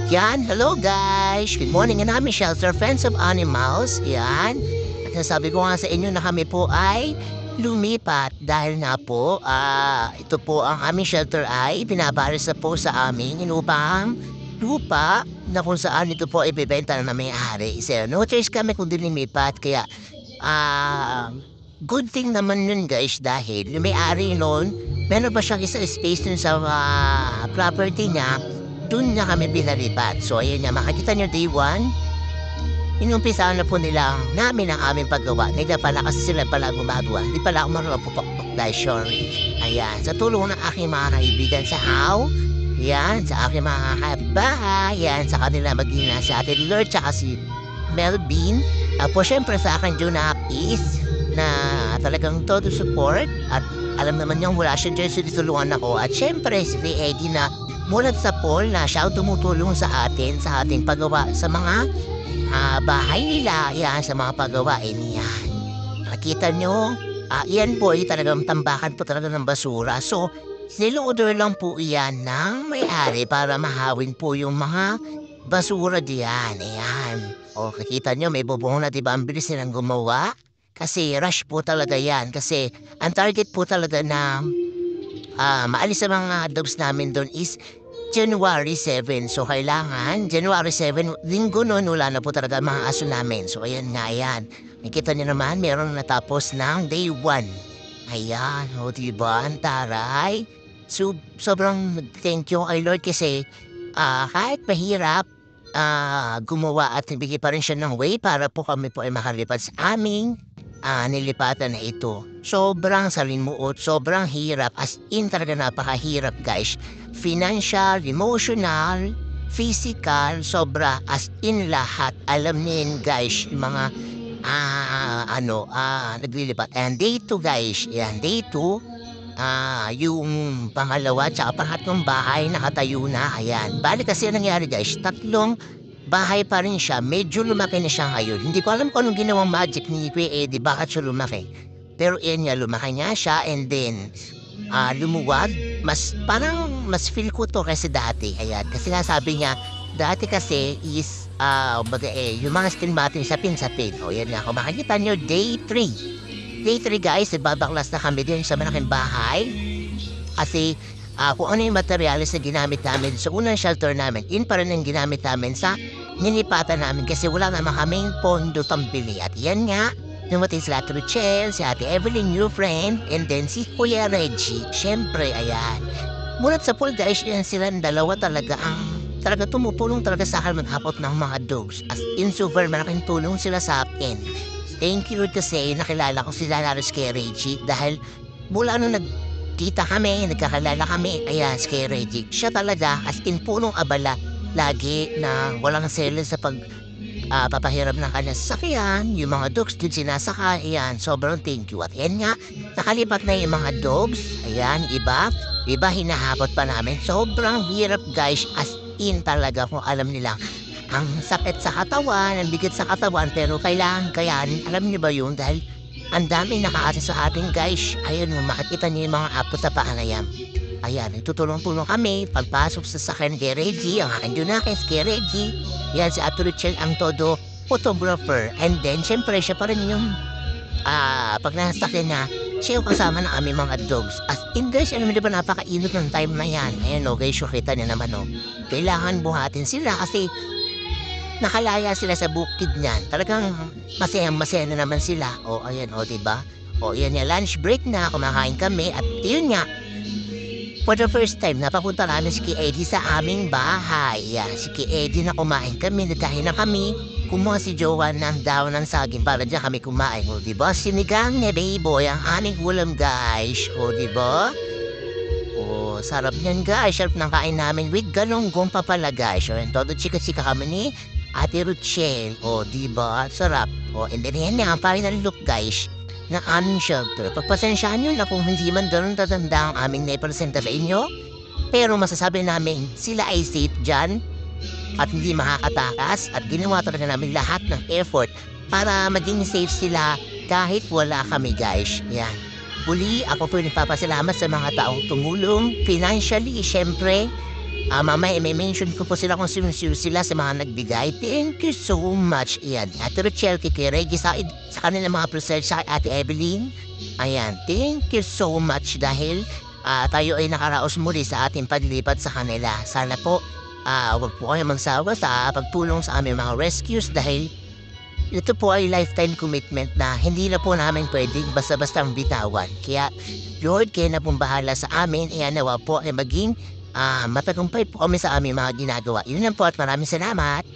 Yan, hello guys! Good morning and happy shelter, friends of animals. Yan. At nasabi ko nga sa inyo na kami po ay lumipat dahil nga po, ito po ang aming shelter ay pinapares na po sa aming inupang lupa na kung saan ito po ibibenta na may-ari. So, no choice kami kundi lumipat kaya, good thing naman yun guys dahil yung may-ari nun, meron pa siyang isang space dun sa property niya. Doon na kami pinalipat. So, ayun nga, makikita nyo day 1, inumpisahan na po nila namin ang aming paggawa. Nila pala kasi sila pala gumagawa. Hindi pala ako marunong pupok-pok dahil sorry. Ayan, sa tulong ng aking mga kaibigan sa HAW, yan, sa aking mga kapitbahay, yan, sa kanila maging sa atin Lord, tsaka si Melvin. Po, syempre sa akin, Junakis, na talagang todo support. At alam naman niyang wala siya dyan, sinitulungan ako. At syempre, si Eddie na mulat sa Paul na siya tumutulong sa atin sa ating paggawa sa mga bahay nila, yan, sa mga paggawain niyan. Nakita nyo, yan po ay talagang tambakan po talaga ng basura. So, niloorder lang po iyan ng may-ari para mahawin po yung mga basura diyan. Ayan. O, nakita nyo, may bubong na, diba? Ang bilis nilang gumawa. Kasi rush po talaga yan. Kasi ang target po talaga na maalis sa mga dogs namin doon is January 7. So, kailangan, January 7, linggo noon, wala na po talaga mga aso namin. So, ayan nga, ayan. Nakita niyo naman, meron natapos ng day 1. Ayan, o diba, ang taray. So, sobrang thank you kay Lord kasi kahit mahirap, gumawa at nabigay pa rin siya ng way para po kami po ay makalipat sa aming nilipatan na ito. Sobrang salimuot, sobrang hirap, as in talaga napakahirap guys. Financial, emotional, physical, sobra, as in lahat. Alam niyo guys, yung mga naglilipat. And day 2 guys, yan, day 2, yung pangalawa tsaka pangatlong bahay nakatayo na, ayan. Bali kasi nangyari guys, 3 bahay pa rin siya, medyo lumaki na siya ngayon. Hindi ko alam kung anong ginawang magic ni Kuya Eddie, bakit siya lumaki. Pero yan nga, lumaki nga siya and then lumuwag. Mas feel ko to kasi dati. Ayan, kasi nga sabi niya, dati kasi is, yung mga stigmatin sapin-sapin. O yan nga, kung makikita nyo, day 3. Day 3 guys, babaklas na kami din sa malaking bahay. Kasi, kung ano yung materialis na ginamit namin sa unang shelter namin, in pa rin ang ginamit namin sa nilipatan namin kasi wala naman kaming pondo pambili. At yan nga, dumating si Ate Richelle, si Ate Evelyn, new friend, and then si Kuya Reggie. Siyempre, ayan. Mulat sa pool guys, yan silang dalawa talaga tumutulong talaga sa akin maghapot ng mga dogs. As in super, malaking tulong sila sa akin. Thank you kasi nakilala ko sila lalos kay Reggie dahil mula nung nagkita kami, nagkakalala kami, ayan, si Kuya Reggie. Siya talaga, as in punong abala, lagi na walang selan sa papahirap ng kanyang sasakyan, yung mga dogs din sinasakay, ayan, sobrang thank you. At yan nga, nakalipat na yung mga dogs, ayan, iba hinahapot pa namin. Sobrang hirap guys, as in talaga kung alam nila, ang sakit sa katawan, ang bigat sa katawan, pero kailangan kayanin, alam niyo ba yun, dahil ang daming nakaasa sa atin guys. Ayun mo, makikita niyo yung mga apo sa paa na yan. Ayan, nagtutulong-tulong kami, pagpasok sa sakyan kay Reggie, ang aking Junakis kay Reggie. Yan, si Ate Richelle ang todo photographer. And then, syempre, siya pa rin yung, pag nasakyan na, siya yung kasama ng aming mga dogs. As in guys, alam niyo ba, napakainit ng time na yan. Ayan o, guys, kita niyo naman o. Kailangan buhatin sila kasi nakalaya sila sa bukid niyan. Talagang masaya na naman sila. O, ayan o, diba? O, yan yung lunch break na, kumakain kami. At yun nga, for the first time, napapunta namin si Kuya Eddie sa aming bahay. Yan, si Kuya Eddie na kumain kami, nagkain na kami. Kumuha si Jowa ng daon ng saging para dyan kami kumain. O, diba? Sinigang ni Bayboy ang aming ulam, guys. O, diba? O, sarap niyan, guys. Sarap ng kain namin with galonggong pa pala, guys. O, yan, todo chika-chika kami ni Ate Richelle. O, diba? Sarap. O, and then yan nga, ang final look, guys, ng aming shelter. Pagpasensyaan nyo na kung hindi man ganun tatanda ang aming naipresenta sa inyo. Pero masasabi namin sila ay safe dyan at hindi makakatakas at ginawa talaga namin lahat ng effort para maging safe sila kahit wala kami guys. Yan. Muli, ako po nagpapasalamat sa mga taong tumulong financially, syempre, Mamaya i-me-mention ko po sila kung sino-sino sila sa mga nagbigay. Thank you so much. Ayan, Ate Rochelle, kay Kuya Reggie, sa kanilang mga present, sa Ate Evelyn. Ayan, thank you so much dahil tayo ay nakaraos muli sa ating paglipat sa kanila. Sana po, huwag po kayo magsawa sa pagtulong sa aming mga rescues dahil ito po ay lifetime commitment na hindi na po namin pwedeng basta-bastang bitawan. Kaya, Lord, kayo na pong bahala sa amin. Ayan, nawa po ay maging matagumpay po kami sa aming mga ginagawa. Yun lang po at maraming salamat.